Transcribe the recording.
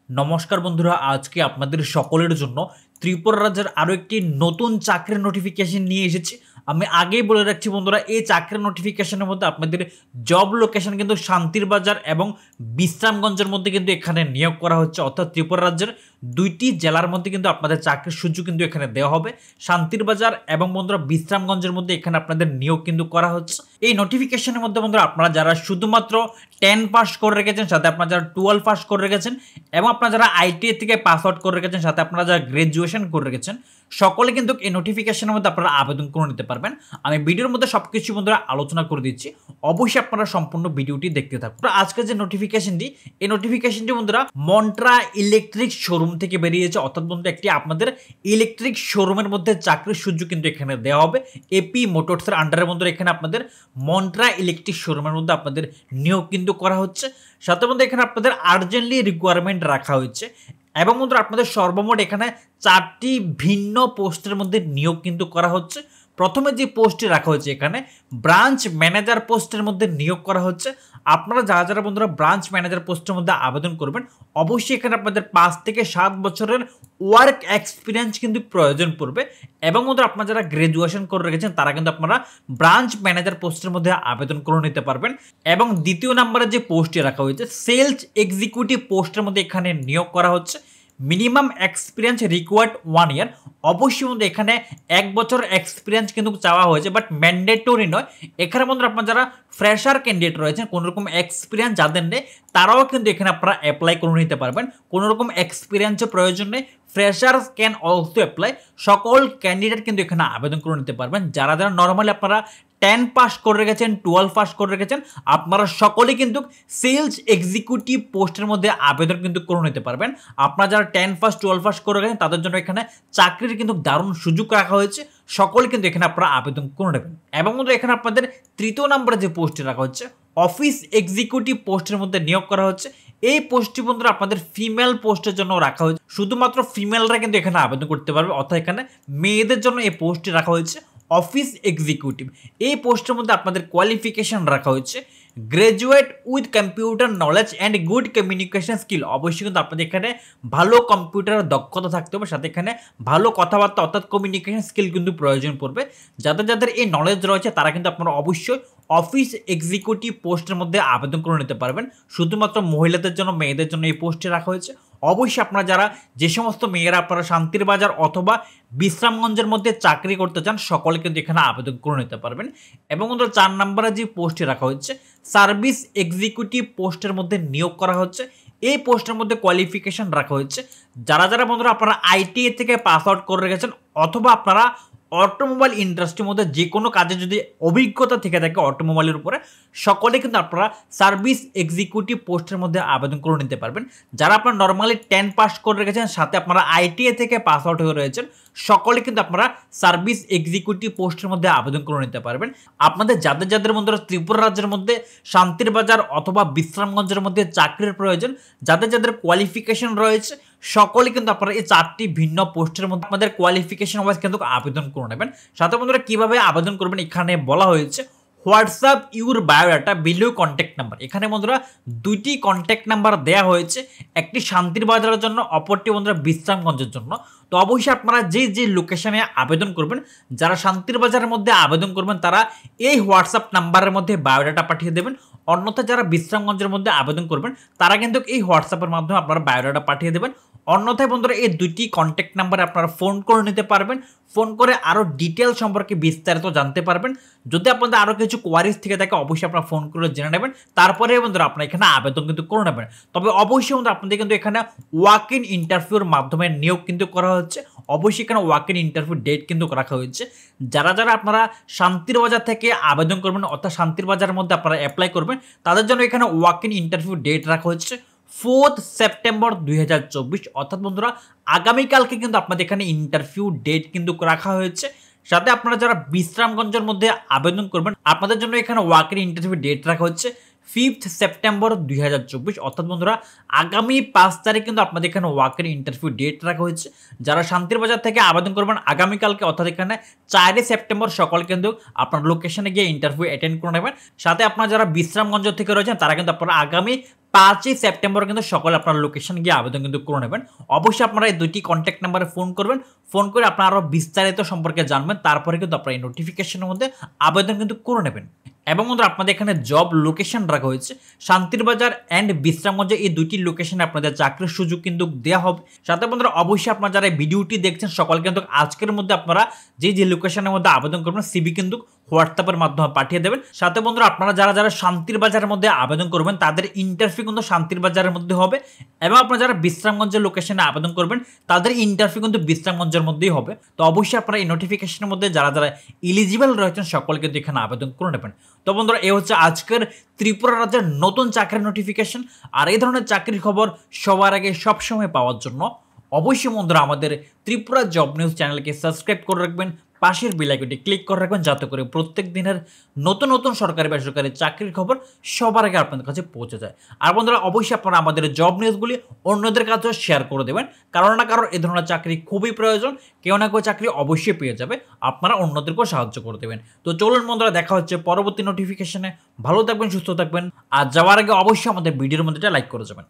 নমস্কার বন্ধুরা, আজকে আপনাদের সকলের জন্য ত্রিপুরা রাজ্যের আরও একটি নতুন চাকরির নোটিফিকেশন নিয়ে এসেছি। আমি আগেই বলে রাখছি বন্ধুরা, এই চাকরির নোটিফিকেশনের মধ্যে আপনাদের জব লোকেশন কিন্তু শান্তির বাজার এবং বিশ্রামগঞ্জের মধ্যে কিন্তু এখানে নিয়োগ করা হচ্ছে। অর্থাৎ ত্রিপুরা রাজ্যের দুইটি জেলার মধ্যে কিন্তু আপনাদের চাকরির সুযোগ কিন্তু এখানে দেওয়া হবে। শান্তির বাজার এবং বন্ধুরা বিশ্রামগঞ্জের মধ্যে এখানে আপনাদের নিয়োগ কিন্তু করা হচ্ছে। এই নোটিফিকেশনের মধ্যে বন্ধুরা আপনারা যারা শুধুমাত্র 10 পাস করে রেখেছেন, সাথে আপনারা যারা 12 পাস করে রেখেছেন এবং আপনারা যারা আইটিআই থেকে পাস আউট করে রেখেছেন, সাথে আপনারা যারা গ্রাজুয়েশন করে রেখেছেন, সকলে কিন্তু এই নোটিফিকেশনের মধ্যে আপনারা আবেদন করে নিতে পারবেন। আমি ভিডিওর মধ্যে সবকিছু বন্ধুরা আলোচনা করে দিচ্ছি, অবশ্যই আপনারা সম্পূর্ণ ভিডিওটি দেখতে থাকুন। আজকে যে নোটিফিকেশনটি, এই নোটিফিকেশনটি বন্ধুরা মন্ট্রা ইলেকট্রিক শোরুম থেকে বেরিয়েছে। অর্থাৎ বন্ধুরা একটি আপনাদের ইলেকট্রিক শোরুমের মধ্যে চাকরির সুযোগ কিন্তু এখানে দেওয়া হবে। এপি মোটরসের আন্ডারে বন্ধুরা এখানে আপনাদের মন্ট্রা ইলেকট্রিক শোরুমের মধ্যে আপনাদের নিয়োগ কিন্তু করা হচ্ছে। সাথে বন্ধু এখানে আপনাদের আর্জেন্টলি রিকোয়ারমেন্ট রাখা হচ্ছে এবং বন্ধুরা আপনাদের সর্বমোট এখানে 4টি ভিন্ন পোস্টের মধ্যে নিয়োগ কিন্তু করা হচ্ছে। প্রথমে যে পোস্টটি রাখা হয়েছে এখানে ব্রাঞ্চ ম্যানেজার পোস্টের মধ্যে নিয়োগ করা হচ্ছে। আপনারা যারা যারা বন্ধুরা ব্রাঞ্চ ম্যানেজার পোস্টের মধ্যে আবেদন করবেন, অবশ্যই এখানে আপনাদের 5 থেকে 7 বছরের ওয়ার্ক এক্সপিরিয়েন্স কিন্তু প্রয়োজন পড়বে। এবং বন্ধুরা আপনারা যারা গ্রাজুয়েশন করে রেখেছেন তারা কিন্তু আপনারা ব্রাঞ্চ ম্যানেজার পোস্টের মধ্যে আবেদন করে নিতে পারবেন। এবং দ্বিতীয় নম্বরে যে পোস্টটি রাখা হয়েছে সেলস এক্সিকিউটিভ পোস্টের মধ্যে এখানে নিয়োগ করা হচ্ছে। মিনিমাম এক্সপিরিয়েন্স রিকোয়ার্ড 1 ইয়ার। অবশ্যই বন্ধু এখানে 1 বছর এক্সপিরিয়েন্স কিন্তু চাওয়া হয়েছে, বাট ম্যান্ডেটরি নয়। এখানে বন্ধুরা আপনারা যারা ফ্রেশার ক্যান্ডিডেট রয়েছেন, কোনো রকম এক্সপিরিয়েন্স যাদের নেই, তারাও কিন্তু এখানে আপনারা অ্যাপ্লাই করে নিতে পারবেন। কোনো রকম এক্সপিরিয়েন্সের প্রয়োজন নেই, ফ্রেশার্স ক্যান অলসো অ্যাপ্লাই। সকল ক্যান্ডিডেট কিন্তু এখানে আবেদন করে নিতে পারবেন। যারা যারা নর্মালি আপনারা 10 পাস করে রেখেছেন, 12 পাস করে রেখেছেন, আপনারা সকলেই কিন্তু সেলস এক্সিকিউটিভ পোস্টের মধ্যে আবেদন কিন্তু করে নিতে পারবেন। আপনারা যারা 10 পাস 12 পাস করে রেখেছেন তাদের জন্য এখানে চাকরির কিন্তু দারুণ সুযোগ রাখা হয়েছে। সকলে কিন্তু এখানে আপনারা আবেদন করে নেবেন। এবং এখানে আপনাদের তৃতীয় নম্বরে যে পোস্টটি রাখা হচ্ছে অফিস এক্সিকিউটিভ পোস্টের মধ্যে নিয়োগ করা হচ্ছে। এই পোস্টটি বন্ধুরা আপনাদের ফিমেল পোস্টের জন্য রাখা হয়েছে। শুধুমাত্র ফিমেলরা কিন্তু এখানে আবেদন করতে পারবে, অর্থাৎ এখানে মেয়েদের জন্য এই পোস্টটি রাখা হয়েছে অফিস এক্সিকিউটিভ। এই পোস্টের মধ্যে আপনাদের কোয়ালিফিকেশন রাখা হয়েছে graduate with computer knowledge and good communication skill. অবশ্যই কিন্তু আপনাদের এখানে ভালো কম্পিউটারের দক্ষতা থাকতে হবে, সাথে এখানে ভালো কথাবার্তা অর্থাৎ কমিউনিকেশন স্কিল কিন্তু প্রয়োজন পড়বে। যাদের যাদের এই নলেজ রয়েছে তারা কিন্তু আপনারা অবশ্যই অফিস এক্সিকিউটিভ পোস্টের মধ্যে আবেদন করে নিতে পারবেন। শুধুমাত্র মহিলাদের জন্য, মেয়েদের জন্য এই পোস্টটি রাখা হয়েছে। অবশ্যই আপনারা যারা যে সমস্ত মেয়েরা আপনারা শান্তির বাজার অথবা বিশ্রামগঞ্জের মধ্যে চাকরি করতে চান, সকলে কিন্তু এখানে আবেদন করে নিতে পারবেন। এবং 4 নম্বরে যে পোস্টটি রাখা হচ্ছে সার্ভিস এক্সিকিউটিভ পোস্টের মধ্যে নিয়োগ করা হচ্ছে। এই পোস্টের মধ্যে কোয়ালিফিকেশন রাখা হচ্ছে যারা যারা বন্ধুরা আপনারা আইটিআই থেকে পাস আউট করে রেখেছেন অথবা আপনারা অটোমোবাইল ইন্ডাস্ট্রির মধ্যে যে কোনো কাজে যদি অভিজ্ঞতা থেকে থাকে অটোমোবাইলের উপরে, সকলে কিন্তু আপনারা সার্ভিস এক্সিকিউটিভ পোস্টের মধ্যে আবেদন করে নিতে পারবেন। যারা আপনারা নর্মালি 10 পাস করে রেখেছেন, সাথে আপনারা আইটিআই থেকে পাস আউট হয়ে রয়েছেন, সকলে কিন্তু আপনারা সার্ভিস এক্সিকিউটিভ পোস্টের মধ্যে আবেদন করে নিতে পারবেন। আপনাদের যাদের যাদের বন্ধুরা ত্রিপুরা রাজ্যের মধ্যে শান্তির বাজার অথবা বিশ্রামগঞ্জের মধ্যে চাকরির প্রয়োজন, যাদের যাদের কোয়ালিফিকেশন রয়েছে, সকলে কিন্তু আপনারা এই 4টি ভিন্ন পোস্টের মধ্যে আপনাদের কোয়ালিফিকেশন ওয়াইজ কিন্তু আবেদন করে নেবেন। সাথে বন্ধুরা কিভাবে আবেদন করবেন এখানে বলা হয়েছে WhatsApp your biodata below contact number. এখানে বন্ধুরা 2টি কন্ট্যাক্ট নাম্বার দেওয়া হয়েছে, একটি শান্তির বাজারের জন্য, অপরটি বন্ধুরা বিশ্রামগঞ্জের জন্য। তো অবশ্যই আপনারা যে যে লোকেশনে আবেদন করবেন, যারা শান্তির বাজারের মধ্যে আবেদন করবেন তারা এই হোয়াটসঅ্যাপ নাম্বারের মধ্যে বায়োডাটা পাঠিয়ে দেবেন। অন্যথায় যারা বিশ্রামগঞ্জের মধ্যে আবেদন করবেন তারা কিন্তু এই হোয়াটসঅ্যাপের মাধ্যমে আপনারা বায়োডাটা পাঠিয়ে দেবেন। অন্যথায় বন্ধুরা এই 2টি কন্ট্যাক্ট নাম্বারে আপনারা ফোন করে নিতে পারবেন। ফোন করে আরও ডিটেল সম্পর্কে বিস্তারিত জানতে পারবেন। যদি আপনাদের আরও কিছু কোয়ারিজ থেকে থাকে অবশ্যই আপনারা ফোন করে জেনে নেবেন, তারপরে বন্ধুরা আপনারা এখানে আবেদন কিন্তু করে নেবেন। তবে অবশ্যই বন্ধুরা আপনাদের কিন্তু এখানে ওয়াক ইন ইন্টারভিউর মাধ্যমে নিয়োগ কিন্তু করা হচ্ছে। অবশ্যই এখানে ওয়াক ইন ইন্টারভিউ ডেট কিন্তু রাখা হয়েছে। যারা যারা আপনারা শান্তির বাজার থেকে আবেদন করবেন অর্থাৎ শান্তির বাজারের মধ্যে আপনারা অ্যাপ্লাই করবেন, তাদের জন্য এখানে ওয়াক ইন ইন্টারভিউ ডেট রাখা হচ্ছে 4 সেপ্টেম্বর 2024। অর্থাৎ বন্ধুরা আগামীকালকে কিন্তু আপনাদের এখানে ইন্টারভিউ ডেট কিন্তু রাখা হয়েছে। সাথে আপনারা যারা বিশ্রামগঞ্জের মধ্যে আবেদন করবেন আপনাদের জন্য এখানে ওয়াক ইন ইন্টারভিউ ডেট রাখা হচ্ছে 5 সেপ্টেম্বর 2024। অর্থাৎ বন্ধুরা আগামী 5 তারিখ কিন্তু আপনাদের এখানে ওয়াক ইন ইন্টারভিউ ডেট রাখা হয়েছে। যারা শান্তির বাজার থেকে আবেদন করবেন আগামীকালকে অর্থাৎ এখানে 4 সেপ্টেম্বর সকাল কিন্তু আপনার লোকেশনে গিয়ে ইন্টারভিউ অ্যাটেন্ড করে নেবেন। সাথে আপনারা যারা বিশ্রামগঞ্জ থেকে রয়েছেন তারা কিন্তু আপনারা আগামী 5ই সেপ্টেম্বর কিন্তু সকলে আপনার লোকেশন গিয়ে আবেদন কিন্তু করে নেবেন। অবশ্যই আপনারা এই 2টি কনট্যাক্ট নাম্বারে ফোন করবেন। ফোন করে আপনারা আরো বিস্তারিত সম্পর্কে জানবেন। তারপরে কিন্তু আপনারা এই নোটিফিকেশনের মধ্যে আবেদন কিন্তু করে নেবেন। এবং বন্ধুরা আপনাদের এখানে জব লোকেশন রাখা হয়েছে শান্তির বাজার অ্যান্ড বিশ্রামগঞ্জে, এই 2টি লোকেশনে আপনাদের চাকরির সুযোগ কিন্তু দেওয়া হবে। সাথে বন্ধুরা অবশ্যই আপনারা যারা এই ভিডিওটি দেখছেন সকল কিন্তু আজকের মধ্যে আপনারা যে লোকেশনের মধ্যে আবেদন করবেন সিভি কিন্তু হোয়াটসঅ্যাপের মাধ্যমে পাঠিয়ে দেবেন। সাথে বন্ধুরা আপনারা যারা শান্তির বাজারের মধ্যে আবেদন করবেন তাদের ইন্টারভিউ কিন্তু শান্তির বাজারের মধ্যে হবে, এবং আপনারা যারা বিশ্রামগঞ্জের লোকেশনে আবেদন করবেন তাদের ইন্টারভিউ কিন্তু বিশ্রামগঞ্জের মধ্যেই হবে। তো অবশ্যই আপনারা এই নোটিফিকেশনের মধ্যে যারা এলিজিবল রয়েছেন সকল কিন্তু এখানে আবেদন করে নেবেন। তো বন্ধুরা এ হচ্ছে আজকের ত্রিপুরা রাজ্যের নতুন চাকরির নোটিফিকেশন। আর এই ধরনের চাকরির খবর সবার আগে সবসময় পাওয়ার জন্য অবশ্যই বন্ধুরা আমাদের ত্রিপুরা জব নিউজ চ্যানেলকে সাবস্ক্রাইব করে রাখবেন, পাশের বেল আইকনটি ক্লিক করে রাখবেন যাতে করে প্রত্যেক দিনের নতুন সরকারি বেসরকারি চাকরির খবর সবার আগে আপনাদের কাছে পৌঁছে যায়। আর বন্ধুরা অবশ্যই আপনারা আমাদের জব নিউজগুলি অন্যদের কাছেও শেয়ার করে দেবেন, কারণ না কারণ এই ধরনের চাকরি খুবই প্রয়োজন। কেউ না কেউ চাকরি অবশ্যই পেয়ে যাবে, আপনারা অন্যদেরকেও সাহায্য করে দেবেন। তো চলুন বন্ধুরা দেখা হচ্ছে পরবর্তী নোটিফিকেশনে। ভালো থাকবেন, সুস্থ থাকবেন, আর যাওয়ার আগে অবশ্যই আমাদের ভিডিওর মধ্যে লাইক করে যাবেন।